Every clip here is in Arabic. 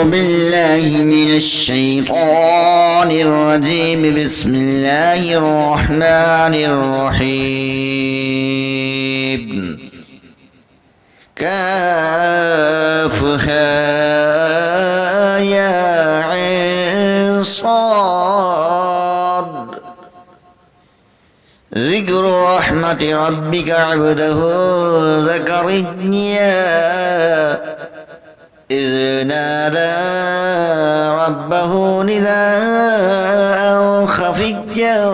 بالله من الشيطان الرجيم. بسم الله الرحمن الرحيم. كافها يا عين صاد. ذكر رحمة ربك عبده زكريا إذ نادى ربه نداء خفيا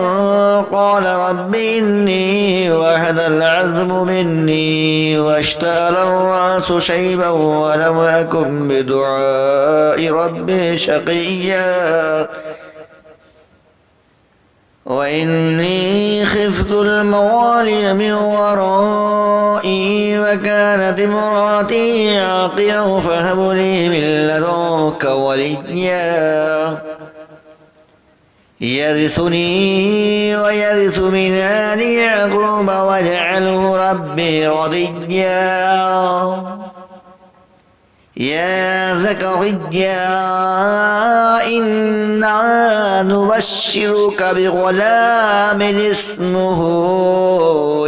قال رب إني وهن العظم مني واشتعل الرأس شيبا ولم أكن بدعاء ربي شقيا وإني خفت الموالي من ورائي وكانت امرأتي عاقرا فهب لي من لدنك وليا يرثني ويرث من آل يعقوب واجعله ربي رضيا. يا زكريا إنا نبشرك بغلام اسمه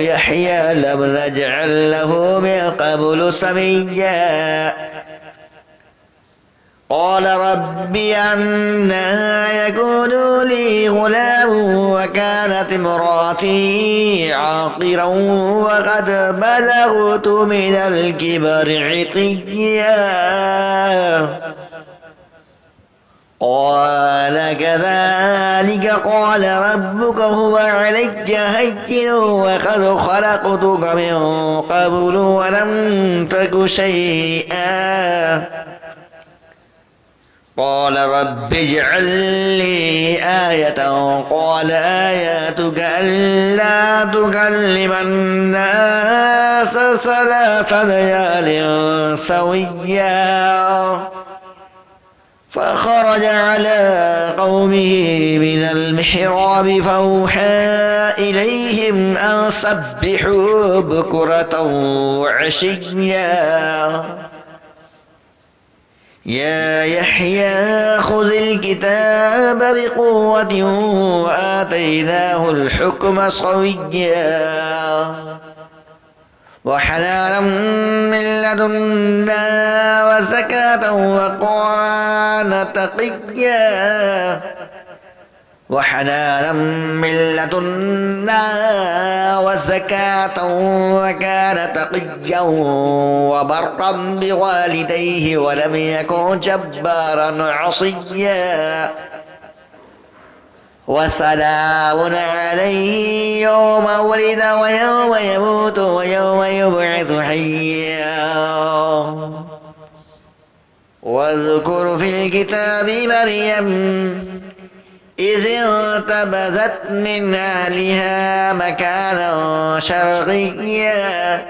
يحيى لم نجعل له من قبل سميا. قال رب أنى يكون لي غلام وكانت امرأتي عاقرا وقد بلغت من الكبر عتيا. قال كذلك قال ربك هو علي هين وقد خلقتك من قبل ولم تك شيئا. قال رب اجعل لي آية قال آياتك ألا تكلم الناس 3 ليال سويا. فخرج على قومه من المحراب فأوحى إليهم أن سبحوا بكرة وعشيا. يا يحيى خذ الكتاب بقوة وآتيناه الحكم صبيا وحنانا من لدنا وزكاة وكان تقيا. وحنانا من لدنا وزكاة وكان تقيا وبرا بوالديه ولم يكن جبارا عصيا. وسلام عليه يوم ولد ويوم يموت ويوم يبعث حيا. واذكر في الكتاب مريم إذ انتبذت من أهلها مكانا شرقيا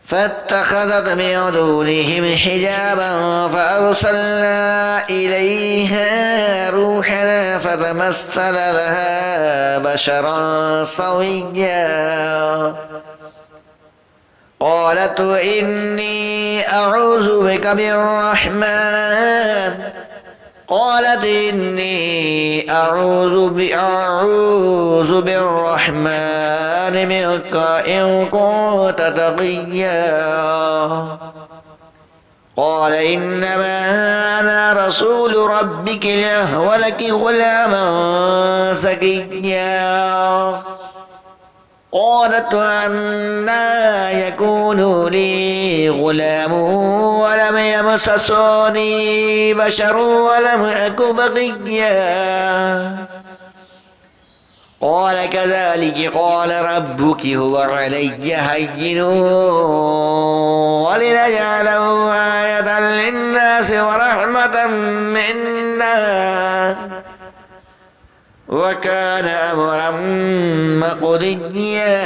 فاتخذت من دونهم حجابا فأرسلنا إليها روحنا فتمثل لها بشرا سويا. قالت إني أعوذ بك بالرحمن قالت إني أعوذ بالرحمن منك إن كنت تقيا. قال إنما أنا رسول ربك لأهب لك غلاما زكيا. قالت أنى يكون لي غلام ولم يمسسني بشر ولم أك بغيا. قال كذلك قال ربك هو علي هين ولنجعله آية للناس ورحمة منا وكان أمرا مقضيا.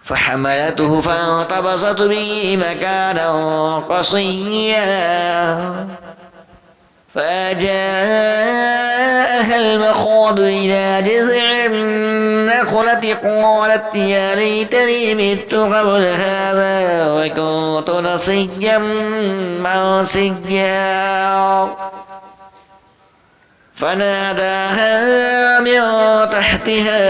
فحملته فانتبذت به مكانا قصيا فجاءها المخاض إلى جذع النخلة قالت يا ليتني مت قبل هذا وكنت نسيا منسيا فناداها من تحتها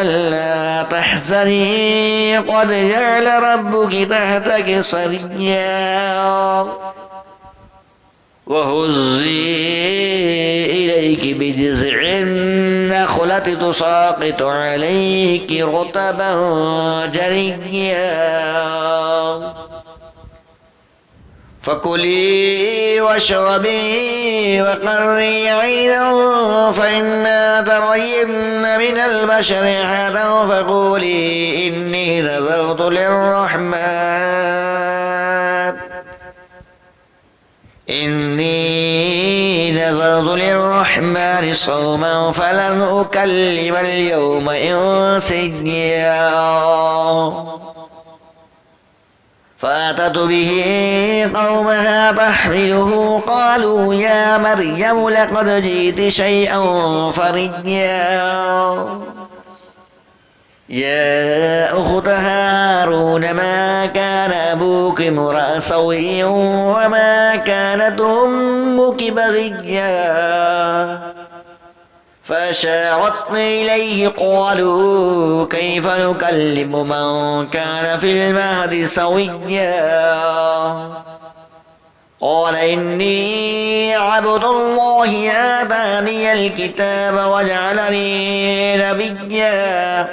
ألا تحزني قد جعل ربك تحتك سريا وهزي إليك بجذع النخلة تساقط عليك رطبا جنيا فكلي واشربي وقري عينا فإما ترين من البشر أحدا فقولي إني نذرت للرحمن صوما فلن أكلم اليوم إنسيا فأتت به قومها تحمله قالوا يا مريم لقد جئت شيئا فريا يا أخت هارون ما كان أبوك امرأ سوي وما كانت أمك بغيا فأشارت إليه قالوا كيف نكلم من كان في المهد سويا قال إني عبد الله آتاني الكتاب وجعلني نبيا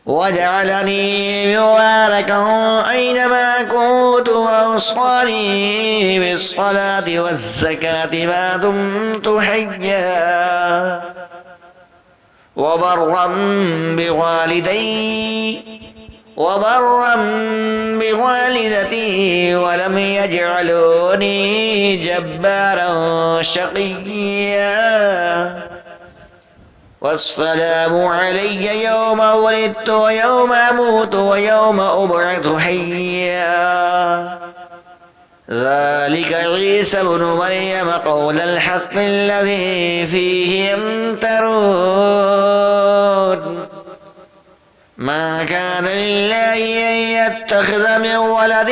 وجعلني مباركا أينما كنت وأوصاني بالصلاة والزكاة ما دمت حيا وبرا بوالدتي ولم يجعلوني جبارا شقيا والسلام علي يوم ولدت ويوم أموت ويوم أبعث حيا ذلك عيسى ابن مريم قول الحق الذي فيه يمترون ما كان لله أن يتخذ من ولد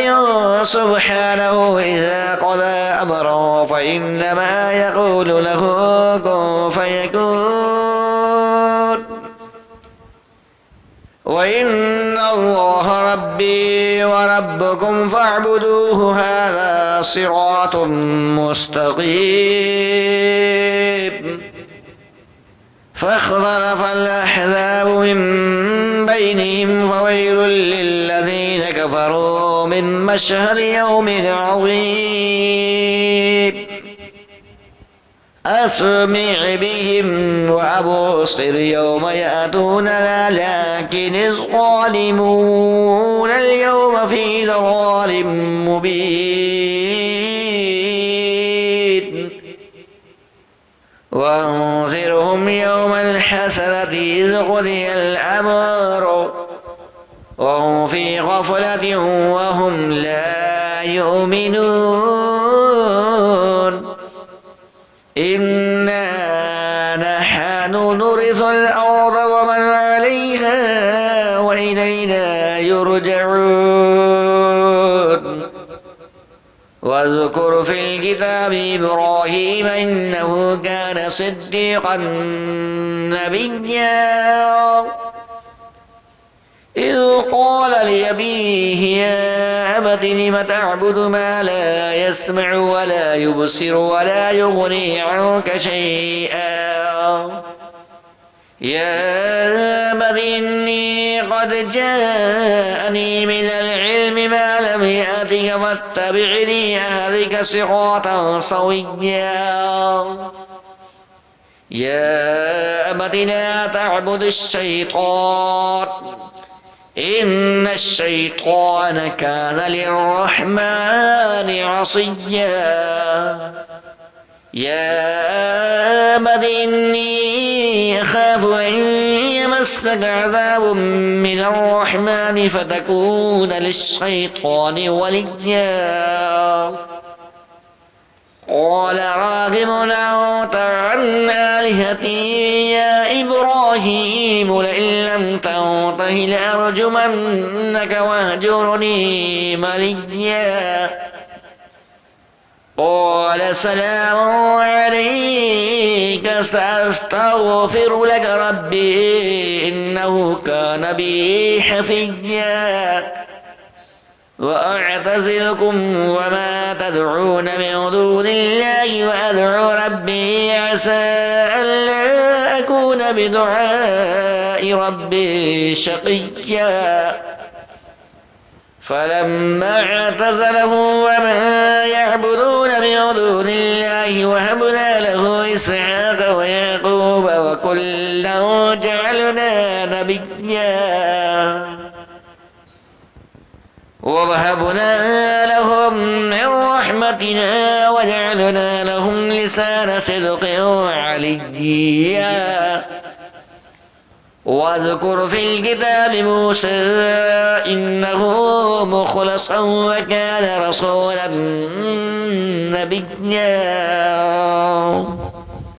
سبحانه إذا قضى أمرا فإنما يقول له كن فيكون وإن الله ربي وربكم فاعبدوه هذا صراط مستقيم فاختلف الأحزاب من بينهم فويل للذين كفروا من مشهد يوم عظيم أسمع بهم وأبصر يوم يأتوننا لكن الظالمون اليوم في ضلال مبين وأنذرهم يوم الحسرة إذ قضي الأمر وهم في غفلة وهم لا يؤمنون إنا نحن نرث الأرض ومن عليها وإلينا يرجعون واذكر في الكتاب إبراهيم إنه كان صديقا نبيا إذ قال لأبيه يا أبت لم تعبد ما لا يسمع ولا يبصر ولا يغني عنك شيئا يا أبت إني قد جاءني من العلم ما لم يأتك فاتبعني أهدك صراطا سويا يا أبت لا تعبد الشيطان إن الشيطان كان للرحمن عصيا يا أبت إني أخاف أن يمسك عذاب من الرحمن فتكون للشيطان وليا قال راغب أنت عن آلهتي يا إبراهيم لئن لم تنته لأرجمنك واهجرني مليا قال سلام عليك سأستغفر لك ربي إنه كان بي حفيا وأعتزلكم وما تدعون من دون الله وأدعو ربي عسى ألا أكون بدعاء ربي شقيا فلما اعتزلهم وما يعبدون من دون الله وهبنا له إسحاق ويعقوب وكلا جعلنا نبيا ووهبنا لهم من رحمتنا وجعلنا لهم لسان صدق عليا واذكر في الكتاب موسى إنه مخلصا وكان رسولا نبيا